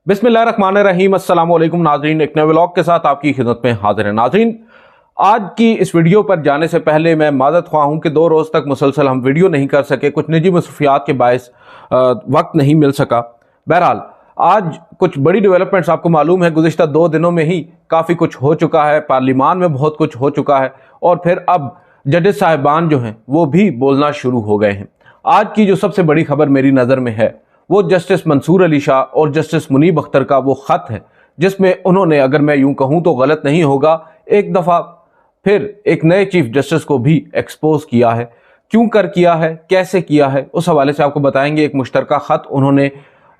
बिस्मिल्लाहिर्रहमानिर्रहीम। अस्सलाम वालेकुम नाज़रीन, एक नए व्लॉग के साथ आपकी खिदमत में हाजिर है। नाज़रीन, आज की इस वीडियो पर जाने से पहले मैं माज़रत ख्वाह हूँ कि 2 रोज़ तक मुसलसल हम वीडियो नहीं कर सके, कुछ निजी मसरूफियात के बायस वक्त नहीं मिल सका। बहरहाल आज कुछ बड़ी डेवलपमेंट्स आपको मालूम है, गुज़िश्ता 2 दिनों में ही काफ़ी कुछ हो चुका है, पार्लिमान में बहुत कुछ हो चुका है और फिर अब जजेस साहिबान जो हैं वो भी बोलना शुरू हो गए हैं। आज की जो सबसे बड़ी खबर मेरी नज़र में है वो जस्टिस मंसूर अली शाह और जस्टिस मुनीब अख्तर का वो ख़त है जिसमें उन्होंने, अगर मैं यूं कहूं तो गलत नहीं होगा, एक दफ़ा फिर एक नए चीफ जस्टिस को भी एक्सपोज किया है। क्यों कर किया है, कैसे किया है, उस हवाले से आपको बताएंगे। एक मुश्तरका ख़त उन्होंने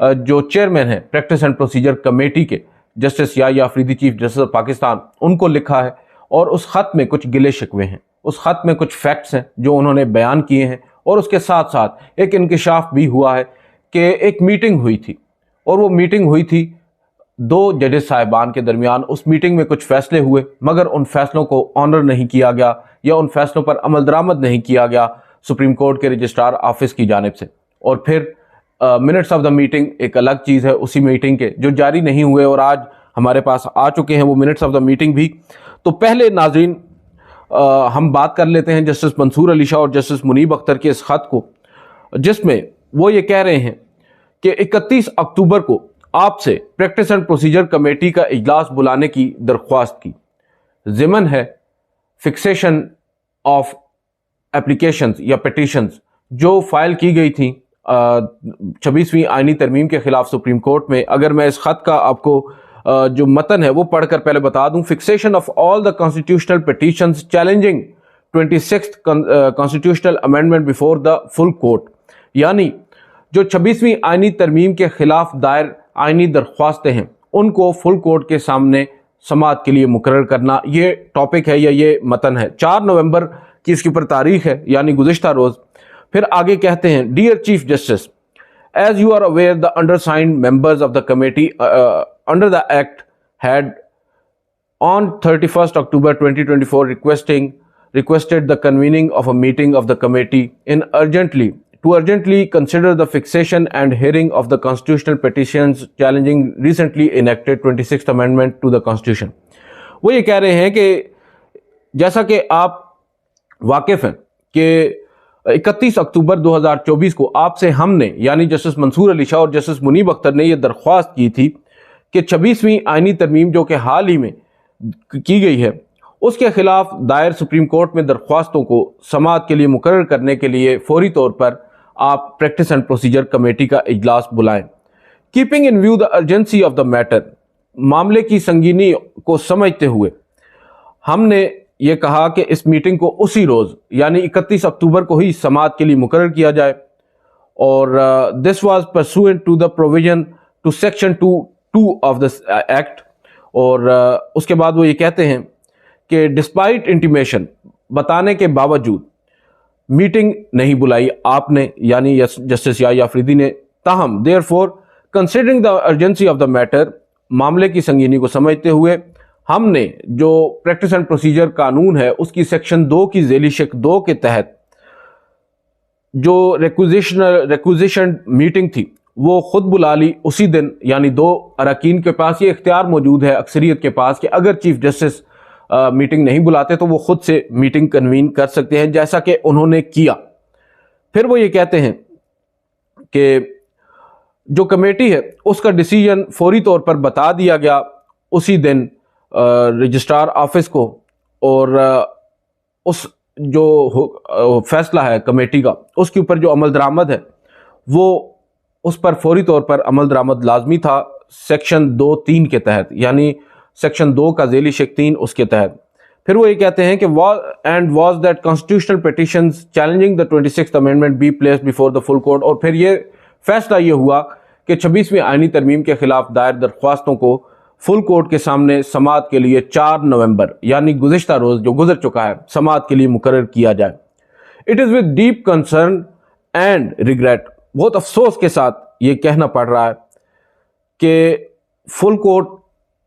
जो चेयरमैन है प्रैक्टिस एंड प्रोसीजर कमेटी के, justice Yahya Afridi, chief justice of Pakistan, उनको लिखा है और उस ख़त में कुछ गिले शिकवे हैं, उस ख़त में कुछ फैक्ट्स हैं जो उन्होंने बयान किए हैं और उसके साथ साथ एक इंकिशाफ भी हुआ है कि एक मीटिंग हुई थी और वो मीटिंग हुई थी 2 जजेस साहिबान के दरमियान। उस मीटिंग में कुछ फैसले हुए मगर उन फैसलों को ऑनर नहीं किया गया या उन फैसलों पर अमल दरामद नहीं किया गया सुप्रीम कोर्ट के रजिस्ट्रार ऑफिस की जानिब से। और फिर मिनट्स ऑफ द मीटिंग एक अलग चीज़ है, उसी मीटिंग के जो जारी नहीं हुए और आज हमारे पास आ चुके हैं वो मिनट्स ऑफ द मीटिंग भी। तो पहले नाज़रीन हम बात कर लेते हैं जस्टिस मंसूर अली शाह और जस्टिस मुनीब अख्तर के इस ख़त को, जिसमें वो ये कह रहे हैं कि 31 अक्टूबर को आपसे प्रैक्टिस एंड प्रोसीजर कमेटी का इजलास बुलाने की दरख्वास्त की। ज़िमन है फिक्सेशन ऑफ एप्लीकेशंस या पिटीशंस जो फाइल की गई थी 26वीं आईनी तरमीम के खिलाफ सुप्रीम कोर्ट में। अगर मैं इस खत का आपको जो मतन है वो पढ़कर पहले बता दूं। Fixation of all the constitutional petitions challenging 26th constitutional amendment before the full court, यानी जो 26वीं आईनी तरमीम के खिलाफ दायर आईनी दरख्वास्तें हैं उनको फुल कोर्ट के सामने समाअत के लिए मुकर्रर करना, ये टॉपिक है या ये मतन है। 4 नवंबर की इसके ऊपर तारीख है, यानी गुज़िश्ता रोज़। फिर आगे कहते हैं, dear chief justice, as you are aware the undersigned members of the committee under the act had on 31st October 2024 requested the convening of a meeting of the committee to urgently consider the fixation and hearing of the constitutional petitions challenging recently enacted 26th amendment to the constitution। वो ये कह रहे हैं कि जैसा कि आप वाकिफ हैं कि 31 अक्टूबर 2024 को आपसे हमने, यानी जस्टिस मंसूर अली शाह और जस्टिस मुनीब अख्तर ने ये दरख्वास्त की थी कि 26वीं आईनी तरमीम जो कि हाल ही में की गई है उसके खिलाफ दायर सुप्रीम कोर्ट में दरख्वास्तों को समाअत के लिए मुकर्रर करने के लिए फौरी तौर पर आप प्रैक्टिस एंड प्रोसीजर कमेटी का इजलास बुलाएं। Keeping in view the urgency of the matter, मामले की संगीनी को समझते हुए हमने ये कहा कि इस मीटिंग को उसी रोज़ यानी 31 अक्टूबर को ही समाअत के लिए मुकर्रर किया जाए। और this was pursuant to the provision to section 2 of the act. और उसके बाद वो ये कहते हैं कि डिस्पाइट इंटीमेशन, बताने के बावजूद मीटिंग नहीं बुलाई आपने, यानी जस्टिस याहिया अफरीदी ने। ताहम therefore considering the urgency of the matter, मामले की संगीनी को समझते हुए हमने जो प्रैक्टिस एंड प्रोसीजर कानून है उसकी सेक्शन 2 की ज़ेली शिक 2 के तहत जो रिक्विजिशन मीटिंग थी वो खुद बुला ली उसी दिन, यानी 2 अरकान के पास ये इख्तियार मौजूद है, अक्सरियत के पास, कि अगर चीफ जस्टिस मीटिंग नहीं बुलाते तो वो खुद से मीटिंग कन्वीन कर सकते हैं, जैसा कि उन्होंने किया। फिर वो ये कहते हैं कि जो कमेटी है उसका डिसीजन फौरी तौर पर बता दिया गया उसी दिन रजिस्ट्रार ऑफिस को, और उस जो फैसला है कमेटी का उसके ऊपर जो अमल दरामद है वो उस पर फौरी तौर पर अमल दरामद लाजमी था सेक्शन 2(3) के तहत, यानी सेक्शन 2 का ज़ेली शिक 3 उसके तहत। फिर वो ये कहते हैं कि was that constitutional petitions challenging the 26th amendment be placed before the full court. और फिर ये फैसला ये हुआ कि 26वीं आईनी तरमीम के खिलाफ दायर दरख्वास्तों को फुल कोर्ट के सामने समाअत के लिए 4 नवंबर यानी गुज़िश्ता रोज़ जो गुजर चुका है समाअत के लिए मुकर्रर किया जाए। It is with deep concern and regret, बहुत अफसोस के साथ ये कहना पड़ रहा है कि फुल कोर्ट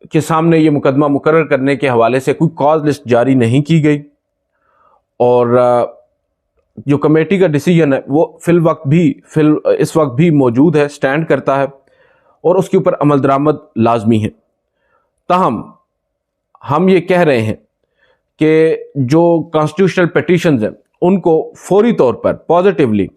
के सामने ये मुकदमा मुकर्रर करने के हवाले से कोई कॉज लिस्ट जारी नहीं की गई और जो कमेटी का डिसीजन है वो इस वक्त भी मौजूद है, स्टैंड करता है। اور اس کے اوپر عمل درآمد لازمی ہے۔ تاہم ہم یہ کہہ رہے ہیں کہ جو کانسٹیٹیوشنل پیٹیشنز ہیں ان کو فوری طور پر پازیٹیولی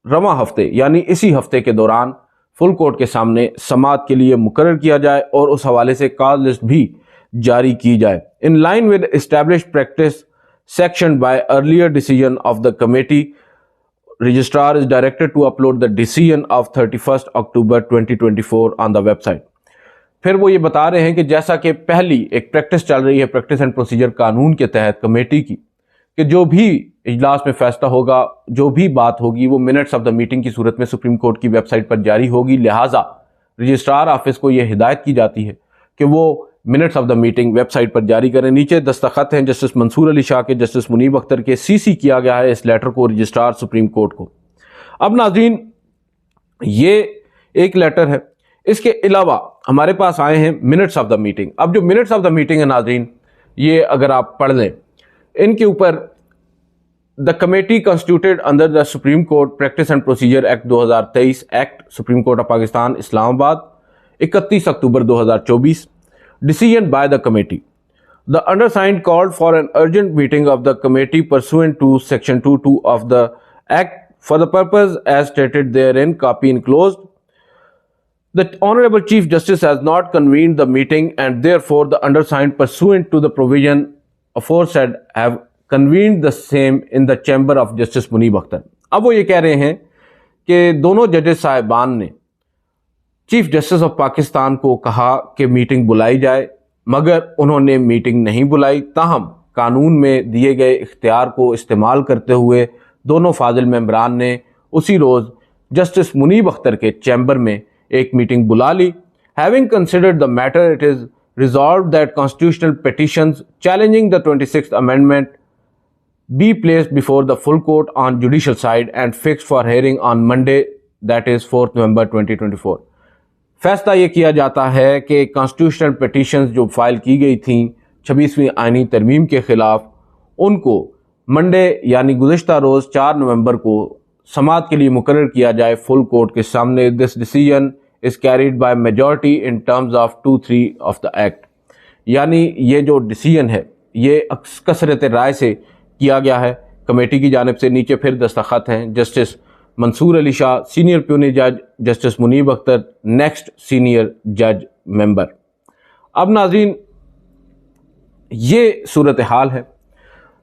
رواں ہفتے یعنی اسی ہفتے کے دوران فل کورٹ کے سامنے سماعت کے لیے مقرر کیا جائے اور اس حوالے سے کاز لسٹ بھی جاری کی جائے۔ In line with established practice section by earlier decision of the committee, registrar is directed to upload the decision of 31 October 2024 on the website. پھر وہ یہ بتا رہے ہیں کہ جیسا کہ پہلی ایک پریکٹس چل رہی ہے پریکٹس اینڈ پروسیجر قانون کے تحت کمیٹی کی، کہ جو بھی اجلاس میں فیصلہ ہوگا، جو بھی بات ہوگی، وہ منٹس آف دا میٹنگ کی صورت میں سپریم کورٹ کی ویب سائٹ پر جاری ہوگی۔ لہٰذا رجسٹرار آفس کو یہ ہدایت کی جاتی ہے کہ وہ minutes of the meeting website پر جاری کریں۔ نیچے دستخط ہیں جسٹس منصور علی شاہ کے، جسٹس منیب اختر کے، سی کیا گیا ہے اس لیٹر کو رجسٹرار سپریم کورٹ کو۔ اب ناظرین یہ ایک لیٹر ہے، اس کے علاوہ ہمارے پاس آئے ہیں منٹس آف دا میٹنگ۔ اب جو منٹس آف دا میٹنگ ہے ناظرین، یہ اگر آپ پڑھ لیں ان کے اوپر The committee constituted under the Supreme Court Practice and Procedure Act 2023 Act Supreme Court of Pakistan Islam Abad 31 October 2024 Decision by the committee. The undersigned called for an urgent meeting of the committee pursuant to Section 22 of the Act for the purpose as stated therein, copy enclosed. The Honorable Chief Justice has not convened the meeting and therefore the undersigned pursuant to the provision aforesaid have convened the same in the chamber of Justice منیب اختر۔ اب وہ یہ کہہ رہے ہیں کہ دونوں ججز صاحبان نے چیف جسٹس آف پاکستان کو کہا کہ میٹنگ بلائی جائے، مگر انہوں نے میٹنگ نہیں بلائی۔ تاہم قانون میں دیے گئے اختیار کو استعمال کرتے ہوئے دونوں فاضل ممبران نے اسی روز جسٹس منیب اختر کے چیمبر میں ایک میٹنگ بلا لی۔ Having considered the matter, it is resolved that constitutional petitions challenging the 26th Amendment be placed before the full court on judicial side and fixed for hearing on Monday, that is 4th November 2024۔ فیصلہ یہ کیا جاتا ہے کہ constitutional پیٹیشنز جو file کی گئی تھیں 26ویں آئینی ترمیم کے خلاف، ان کو منڈے یعنی گزشتہ روز 4 نومبر کو سماعت کے لیے مقرر کیا جائے فل کورٹ کے سامنے۔ This decision is carried by majority in terms of 2(3) of the act, یعنی یہ جو ڈیسیژن ہے یہ کثرت رائے سے کیا گیا ہے کمیٹی کی جانب سے۔ نیچے پھر دستخط ہیں جسٹس منصور علی شاہ سینئر پیونی جج، جسٹس منیب اختر نیکسٹ سینئر جج ممبر۔ اب ناظرین یہ صورتحال ہے۔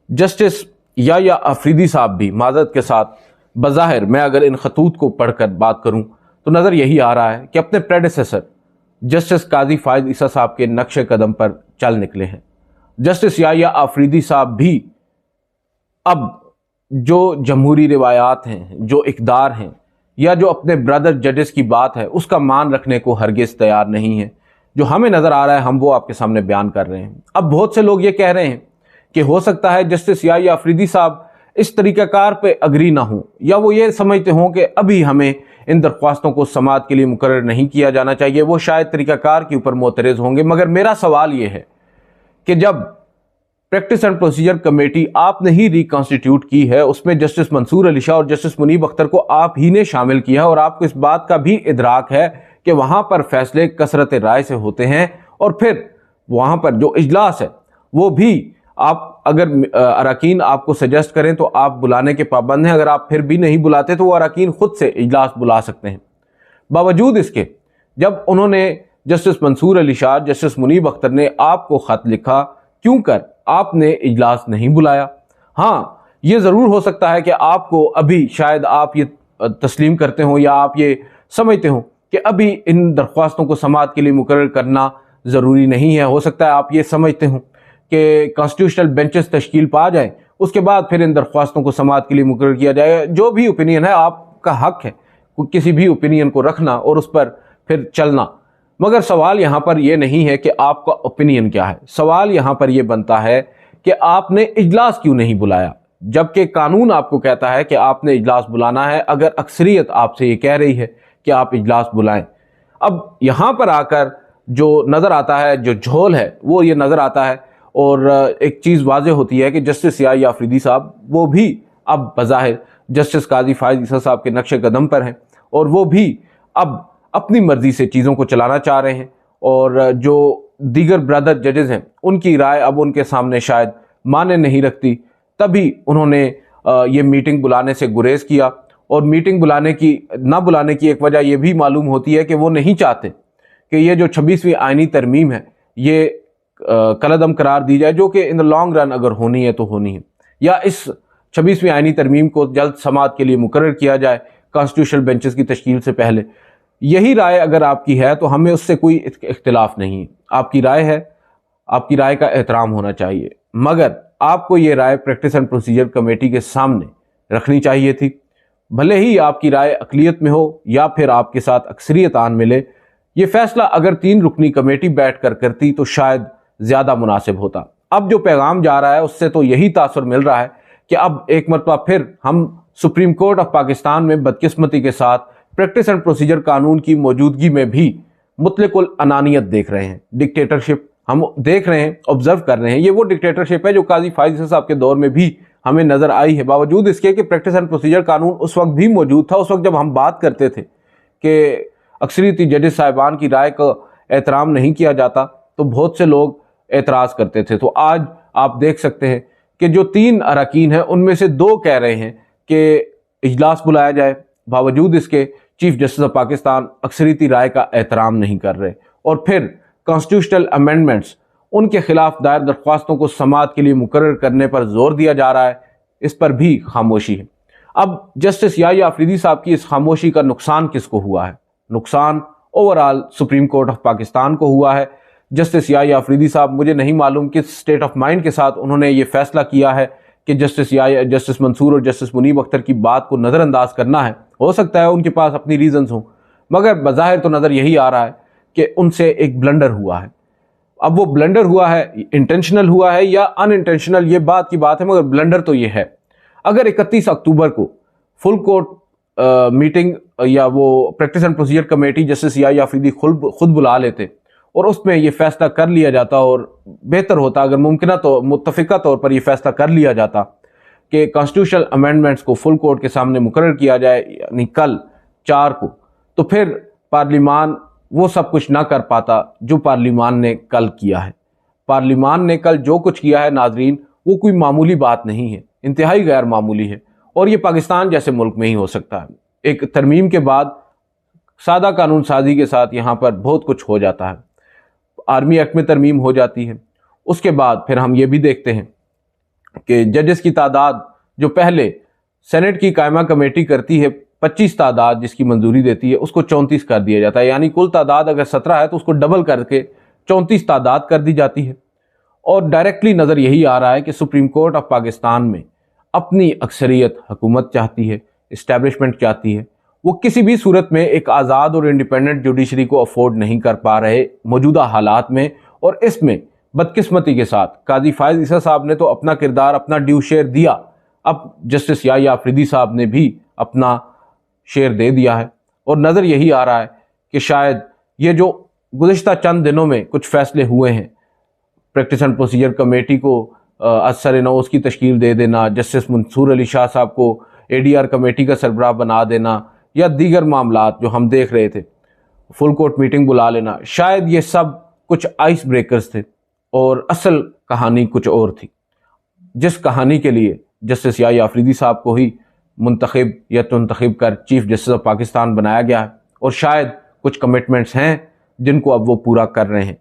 جسٹس یا آفریدی صاحب بھی معذرت کے ساتھ، بظاہر میں اگر ان خطوط کو پڑھ کر بات کروں تو نظر یہی آ رہا ہے کہ اپنے پریڈیسیسر جسٹس قاضی فائز عیسیٰ صاحب کے نقش قدم پر چل نکلے ہیں۔ جسٹس یا آفریدی صاحب بھی اب جو جمہوری روایات ہیں، جو اقدار ہیں، یا جو اپنے برادر ججز کی بات ہے اس کا مان رکھنے کو ہرگز تیار نہیں ہے۔ جو ہمیں نظر آ رہا ہے ہم وہ آپ کے سامنے بیان کر رہے ہیں۔ اب بہت سے لوگ یہ کہہ رہے ہیں کہ ہو سکتا ہے جسٹس یا آفریدی صاحب اس طریقہ کار پہ اگری نہ ہوں، یا وہ یہ سمجھتے ہوں کہ ابھی ہمیں ان درخواستوں کو سماعت کے لیے مقرر نہیں کیا جانا چاہیے، وہ شاید طریقہ کار کے اوپر معترض ہوں گے۔ مگر میرا سوال یہ ہے کہ جب پریکٹس اینڈ پروسیجر کمیٹی آپ نے ہی ریکانسٹیٹیوٹ کی ہے، اس میں جسٹس منصور علی شاہ اور جسٹس منیب اختر کو آپ ہی نے شامل کیا ہے، اور آپ کو اس بات کا بھی ادراک ہے کہ وہاں پر فیصلے کثرت رائے سے ہوتے ہیں، اور پھر وہاں پر جو اجلاس ہے وہ بھی آپ اگر اراکین آپ کو سجیسٹ کریں تو آپ بلانے کے پابند ہیں، اگر آپ پھر بھی نہیں بلاتے تو وہ اراکین خود سے اجلاس بلا سکتے ہیں۔ باوجود اس کے جب انہوں نے جسٹس منصور علی شاہ، جسٹس منیب اختر نے آپ کو خط لکھا، کیوں کر آپ نے اجلاس نہیں بلایا؟ ہاں یہ ضرور ہو سکتا ہے کہ آپ کو ابھی شاید آپ یہ تسلیم کرتے ہوں یا آپ یہ سمجھتے ہوں کہ ابھی ان درخواستوں کو سماعت کے لیے مقرر کرنا ضروری نہیں ہے۔ ہو سکتا ہے آپ یہ سمجھتے ہوں کہ کانسٹیٹیوشنل بینچز تشکیل پا جائیں، اس کے بعد پھر ان درخواستوں کو سماعت کے لیے مقرر کیا جائے۔ جو بھی اوپینین ہے، آپ کا حق ہے کسی بھی اوپینین کو رکھنا اور اس پر پھر چلنا، مگر سوال یہاں پر یہ نہیں ہے کہ آپ کا اوپینین کیا ہے، سوال یہاں پر یہ بنتا ہے کہ آپ نے اجلاس کیوں نہیں بلایا، جبکہ قانون آپ کو کہتا ہے کہ آپ نے اجلاس بلانا ہے، اگر اکثریت آپ سے یہ کہہ رہی ہے کہ آپ اجلاس بلائیں۔ اب یہاں پر آ کر جو نظر آتا ہے، جو جھول ہے وہ یہ نظر آتا ہے، اور ایک چیز واضح ہوتی ہے کہ جسٹس یا آفریدی صاحب وہ بھی اب بظاہر جسٹس قاضی فائز عیسیٰ صاحب کے نقش قدم پر ہیں، اور وہ بھی اب अपनी मर्जी से चीज़ों को चलाना चाह रहे हैं, और जो दीगर ब्रदर जजेस हैं उनकी राय अब उनके सामने शायद माने नहीं रखती। तभी उन्होंने ये मीटिंग बुलाने से गुरेज किया, और मीटिंग ना बुलाने की एक वजह यह भी मालूम होती है कि वो नहीं चाहते कि ये जो 26वीं आईनी तरमीम है ये कलअदम करार दी जाए, जो कि इन द लॉन्ग रन अगर होनी है तो होनी है, या इस 26वीं आईनी तरमीम को जल्द समाअत के लिए मुकर्रर किया जाए कॉन्स्टिट्यूशनल बेंचेस की तश्कील से पहले। यही राय अगर आपकी है तो हमें उससे कोई इख्तिलाफ नहीं है। आपकी राय है, आपकी राय का एहतराम होना चाहिए, मगर आपको ये राय प्रैक्टिस एंड प्रोसीजर कमेटी के सामने रखनी चाहिए थी। भले ही आपकी राय अक़लियत में हो या फिर आपके साथ अक्सरियत आन मिले, ये फैसला अगर 3 रुकनी कमेटी बैठ कर करती तो शायद ज़्यादा मुनासिब होता। अब जो पैगाम जा रहा है उससे तो यही तासुर मिल रहा है कि अब एक मरतबा फिर हम सुप्रीम कोर्ट ऑफ पाकिस्तान में बदकिस्मती के साथ प्रैक्टिस एंड प्रोसीजर कानून की मौजूदगी में भी मुतलकुल अनानियत देख रहे हैं, डिक्टेटरशिप हम देख रहे हैं, ऑब्जर्व कर रहे हैं। ये वो डिक्टेटरशिप है जो काजी फायज साहब के दौर में भी हमें नज़र आई है, बावजूद इसके कि प्रैक्टिस एंड प्रोसीजर कानून उस वक्त भी मौजूद था। उस वक्त जब हम बात करते थे कि अक्सरियती जजेस साहिबान की राय का एहतराम नहीं किया जाता तो बहुत से लोग एतराज़ करते थे। तो आज आप देख सकते हैं कि जो 3 अरकान हैं उनमें से 2 कह रहे हैं कि इजलास बुलाया जाए, बावजूद इसके चीफ जस्टिस ऑफ पाकिस्तान अक्सरियती राय का एहतराम नहीं कर रहे, और फिर कॉन्स्टिट्यूशनल अमेंडमेंट्स उनके खिलाफ दायर दरख्वास्तों को समाअत के लिए मुकर्रर करने पर जोर दिया जा रहा है, इस पर भी खामोशी है। अब जस्टिस याहिया अफरीदी साहब की इस खामोशी का नुकसान किसको हुआ है? नुकसान overall supreme court of Pakistan को हुआ है। जस्टिस याहिया अफरीदी साहब, मुझे नहीं मालूम किस स्टेट ऑफ माइंड के साथ उन्होंने ये फैसला किया है कि जस्टिस मंसूर और जस्टिस मुनीब अख्तर की बात को नज़रअंदाज करना है। हो सकता है उनके पास अपनी रीजंस हों, मगर बज़ाहिर तो नज़र यही आ रहा है कि उनसे एक ब्लंडर हुआ है। अब वो ब्लंडर हुआ है, इंटेंशनल हुआ है या अनइंटेंशनल, ये बात की बात है, मगर ब्लंडर तो ये है। अगर 31 अक्टूबर को फुल कोर्ट मीटिंग या वो practice and procedure committee justice Yahya Afridi खुद बुला लेते और उसमें ये फैसला कर लिया जाता, और बेहतर होता अगर मुमकिन तो मुत्तफ़िका तौर पर यह फैसला कर लिया जाता कि कॉन्स्टिट्यूशनल अमेंडमेंट्स को फुल कोर्ट के सामने मुकर्रर किया जाए, यानी कल 4 को, तो फिर पार्लिमान वो सब कुछ ना कर पाता जो पार्लिमान ने कल किया है। पार्लिमान ने कल जो कुछ किया है नाजरीन, वो कोई मामूली बात नहीं है, इंतहाई गैर मामूली है, और ये पाकिस्तान जैसे मुल्क में ही हो सकता है। एक तरमीम के बाद सादा कानून साजी के साथ यहाँ पर बहुत कुछ हो जाता है। आर्मी एक्ट में तरमीम हो जाती है, उसके बाद फिर हम ये भी देखते हैं कि जजेस की तादाद जो पहले सेनेट की कायमा कमेटी करती है 25 तादाद जिसकी मंजूरी देती है, उसको 34 कर दिया जाता है, यानी कुल तादाद अगर 17 है तो उसको डबल करके 34 तादाद कर दी जाती है। और डायरेक्टली नज़र यही आ रहा है कि सुप्रीम कोर्ट ऑफ पाकिस्तान में अपनी अक्सरियत हुकूमत चाहती है, इस्टेब्लिशमेंट चाहती है। वो किसी भी सूरत में एक आज़ाद और इंडिपेंडेंट जुडिशरी को अफोर्ड नहीं कर पा रहे मौजूदा हालात में, और इसमें बदकिस्मती के साथ काजी फायज ईसा साहब ने तो अपना किरदार, अपना ड्यू शेयर दिया, अब जस्टिस याहिया अफरीदी साहब ने भी अपना शेयर दे दिया है। और नज़र यही आ रहा है कि शायद ये जो गुज़िश्ता चंद दिनों में कुछ फैसले हुए हैं, प्रैक्टिस एंड प्रोसीजर कमेटी को असर नौज की तश्कील दे देना, जस्टिस मंसूर अली शाह साहब को ADR कमेटी का सरबराह बना देना, या दीगर मामलात जो हम देख रहे थे, फुल कोर्ट मीटिंग बुला लेना, शायद ये सब कुछ आइस ब्रेकर्स थे और असल कहानी कुछ और थी, जिस कहानी के लिए जस्टिस याहिया अफरीदी साहब को ही मुंतखब कर चीफ जस्टिस ऑफ पाकिस्तान बनाया गया है, और शायद कुछ कमिटमेंट्स हैं जिनको अब वो पूरा कर रहे हैं।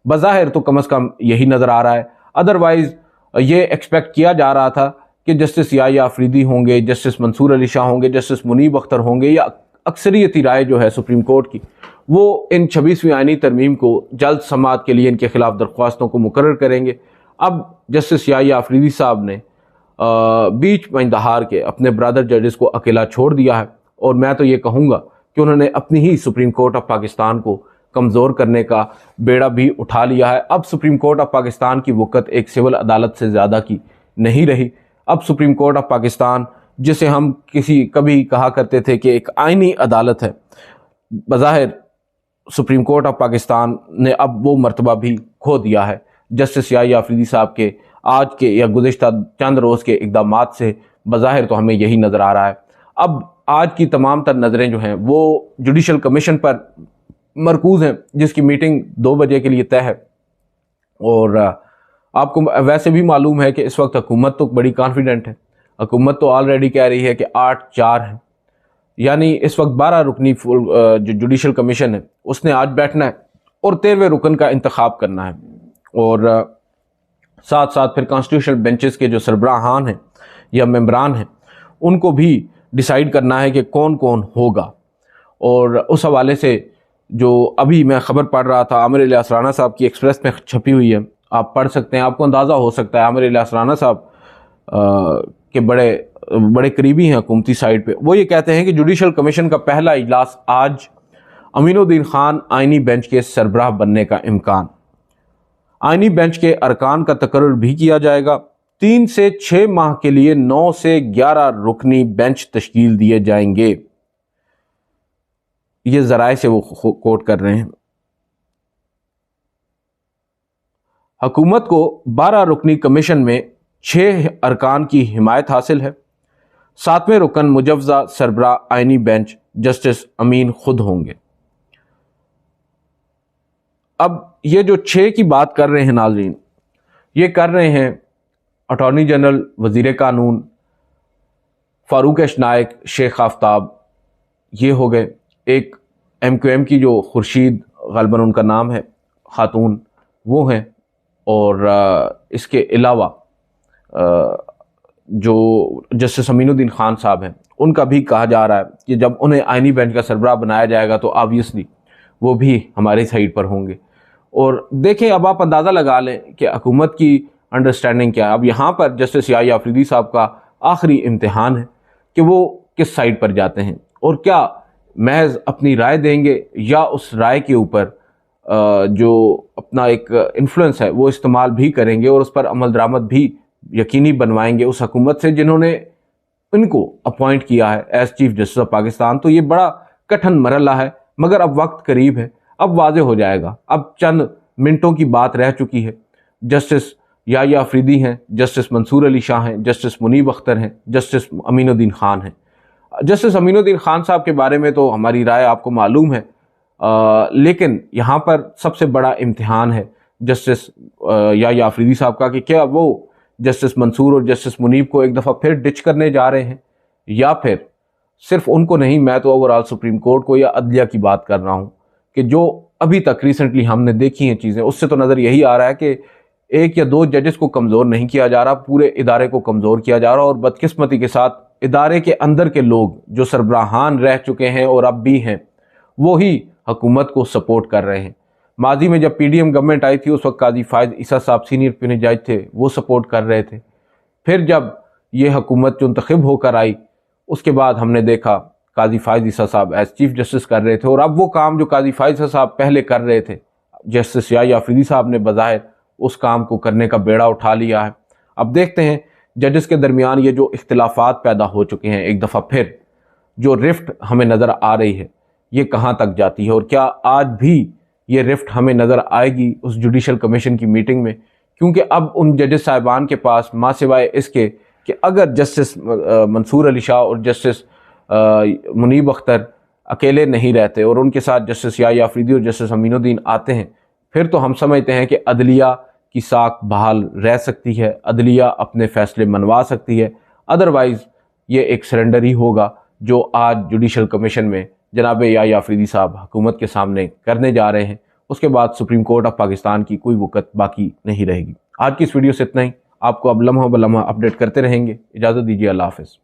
बज़ाहिर तो कम अज़ कम यही नज़र आ रहा है, अदरवाइज़ ये एक्सपेक्ट किया जा रहा था कि जस्टिस याहिया अफरीदी होंगे, जस्टिस मंसूर अली शाह होंगे, जस्टिस मुनीब अख्तर होंगे, या अक्सरियती राय जो है सुप्रीम कोर्ट की, वो इन 26वीं आईनी तरमीम को जल्द समाअत के लिए इनके खिलाफ दरख्वास्तों को मुकर्रर करेंगे। अब जस्टिस याहिया अफरीदी साहब ने बीच में इंतहार के अपने ब्रदर जजेस को अकेला छोड़ दिया है, और मैं तो ये कहूँगा कि उन्होंने अपनी ही सुप्रीम कोर्ट ऑफ पाकिस्तान को कमज़ोर करने का बेड़ा भी उठा लिया है। अब सुप्रीम कोर्ट ऑफ पाकिस्तान की वक़्त एक सिविल अदालत से ज़्यादा की नहीं रही। अब सुप्रीम कोर्ट ऑफ पाकिस्तान, जिसे हम कभी कहा करते थे कि एक आईनी अदालत है, बज़ाहिर सुप्रीम कोर्ट ऑफ पाकिस्तान ने अब वो मर्तबा भी खो दिया है। जस्टिस याहिया अफरीदी साहब के आज के या गुज़िश्ता चंद रोज़ के इक़दामात से बज़ाहिर तो हमें यही नज़र आ रहा है। अब آج کی تمام تر نظریں جو ہیں وہ جوڈیشل کمیشن پر مرکوز ہیں، جس کی میٹنگ 2 بجے کے لیے طے ہے۔ اور آپ کو ویسے بھی معلوم ہے کہ اس وقت حکومت تو بڑی کانفیڈنٹ ہے، حکومت تو آلریڈی کہہ رہی ہے کہ 8-4 ہے، یعنی اس وقت 12 رکنی جو جوڈیشل کمیشن ہے اس نے آج بیٹھنا ہے اور 13ویں رکن کا انتخاب کرنا ہے، اور ساتھ ساتھ پھر کانسٹیٹیوشنل بینچز کے جو سربراہان ہیں یا ممبران ہیں ان کو بھی ڈیسائیڈ کرنا ہے کہ کون کون ہوگا۔ اور اس حوالے سے جو ابھی میں خبر پڑھ رہا تھا، عامر علیہ اسرانہ صاحب کی ایکسپریس میں چھپی ہوئی ہے، آپ پڑھ سکتے ہیں، آپ کو اندازہ ہو سکتا ہے عامر علیہ اسرانہ صاحب کے بڑے قریبی ہیں حکومتی سائٹ پہ۔ وہ یہ کہتے ہیں کہ جوڈیشل کمیشن کا پہلا اجلاس آج، امین الدین خان آئینی بینچ کے سربراہ بننے کا امکان، آئینی بینچ کے ارکان کا تقرر بھی کیا جائے گا، 3 سے 6 ماہ کے لیے 9 سے 11 رکنی بینچ تشکیل دیے جائیں گے۔ یہ ذرائع سے وہ کوٹ کر رہے ہیں۔ حکومت کو 12 رکنی کمیشن میں 6 ارکان کی حمایت حاصل ہے۔ 7ویں رکن مجوزہ سربراہ آئینی بینچ جسٹس امین خود ہوں گے۔ اب یہ جو 6 کی بات کر رہے ہیں ناظرین، یہ کر رہے ہیں اٹارنی جنرل، وزیر قانون، فاروق اشنائک، شیخ آفتاب، یہ ہو گئے۔ ایک MQM کی جو خورشید غالباً ان کا نام ہے، خاتون، وہ ہیں، اور اس کے علاوہ جو جسٹس امین الدین خان صاحب ہیں ان کا بھی کہا جا رہا ہے کہ جب انہیں آئینی بینچ کا سربراہ بنایا جائے گا تو آبویسلی وہ بھی ہماری سائڈ پر ہوں گے۔ اور دیکھیں، اب آپ اندازہ لگا لیں کہ حکومت کی انڈرسٹینڈنگ کیا ہے۔ اب یہاں پر جسٹس یحییٰ آفریدی صاحب کا آخری امتحان ہے کہ وہ کس سائڈ پر جاتے ہیں، اور کیا محض اپنی رائے دیں گے یا اس رائے کے اوپر جو اپنا ایک انفلوئنس ہے وہ استعمال بھی کریں گے اور اس پر عمل درآمد بھی یقینی بنوائیں گے اس حکومت سے جنہوں نے ان کو اپوائنٹ کیا ہے as chief justice of Pakistan. تو یہ بڑا کٹھن مرحلہ ہے، مگر اب وقت قریب ہے، اب واضح ہو جائے گا۔ اب چند منٹوں کی بات رہ چکی ہے۔ جسٹس یحییٰ آفریدی ہیں، جسٹس منصور علی شاہ ہیں، جسٹس منیب اختر ہیں، جسٹس امین الدین خان ہیں۔ جسٹس امین الدین خان صاحب کے بارے میں تو ہماری رائے آپ کو معلوم ہے، لیکن یہاں پر سب سے بڑا امتحان ہے جسٹس یحییٰ آفریدی صاحب کا کہ کیا وہ جسٹس منصور اور جسٹس منیب کو ایک دفعہ پھر ڈچ کرنے جا رہے ہیں، یا پھر صرف ان کو نہیں، میں تو اوورآل سپریم کورٹ کو یا عدلیہ کی بات کر رہا ہوں کہ جو ابھی تک ریسنٹلی ہم نے دیکھی ہیں چیزیں، اس سے تو نظر یہی آ رہا ہے کہ 1 یا 2 ججز کو کمزور نہیں کیا جا رہا، پورے ادارے کو کمزور کیا جا رہا، اور بدقسمتی کے ساتھ ادارے کے اندر کے لوگ جو سربراہان رہ چکے ہیں اور اب بھی ہیں، وہی حکومت کو سپورٹ کر رہے ہیں۔ ماضی میں جب PDM گورنمنٹ آئی تھی اس وقت قاضی فائز عیسیٰ صاحب سینئر پیونی جج تھے، وہ سپورٹ کر رہے تھے۔ پھر جب یہ حکومت منتخب ہو کر آئی اس کے بعد ہم نے دیکھا قاضی فائز عیسیٰ صاحب ایز چیف جسٹس کر رہے تھے، اور اب وہ کام جو قاضی فائز عیسیٰ صاحب پہلے کر رہے تھے، جسٹس یحییٰ آفریدی صاحب نے بظاہر اس کام کو کرنے کا بیڑا اٹھا لیا ہے۔ اب دیکھتے ہیں ججز کے درمیان یہ جو اختلافات پیدا ہو چکے ہیں، ایک دفعہ پھر جو رفٹ ہمیں نظر آ رہی ہے یہ کہاں تک جاتی ہے، اور کیا آج بھی یہ رفٹ ہمیں نظر آئے گی اس جوڈیشل کمیشن کی میٹنگ میں، کیونکہ اب ان ججز صاحبان کے پاس ماں سوائے اس کے کہ اگر جسٹس منصور علی شاہ اور جسٹس منیب اختر اکیلے نہیں رہتے اور ان کے ساتھ جسٹس یحییٰ آفریدی اور جسٹس امین الدین آتے ہیں، پھر تو ہم سمجھتے ہیں کہ عدلیہ کی ساکھ بحال رہ سکتی ہے، عدلیہ اپنے فیصلے منوا سکتی ہے۔ ادروائز یہ ایک سرنڈر ہی ہوگا جو آج جوڈیشل کمیشن میں جناب یحییٰ آفریدی صاحب حکومت کے سامنے کرنے جا رہے ہیں۔ اس کے بعد سپریم کورٹ آف پاکستان کی کوئی وقت باقی نہیں رہے گی۔ آج کی اس ویڈیو سے اتنا ہی، آپ کو اب لمحہ بلمحہ اپڈیٹ کرتے رہیں گے۔ اجازت دیجیے، اللہ حافظ۔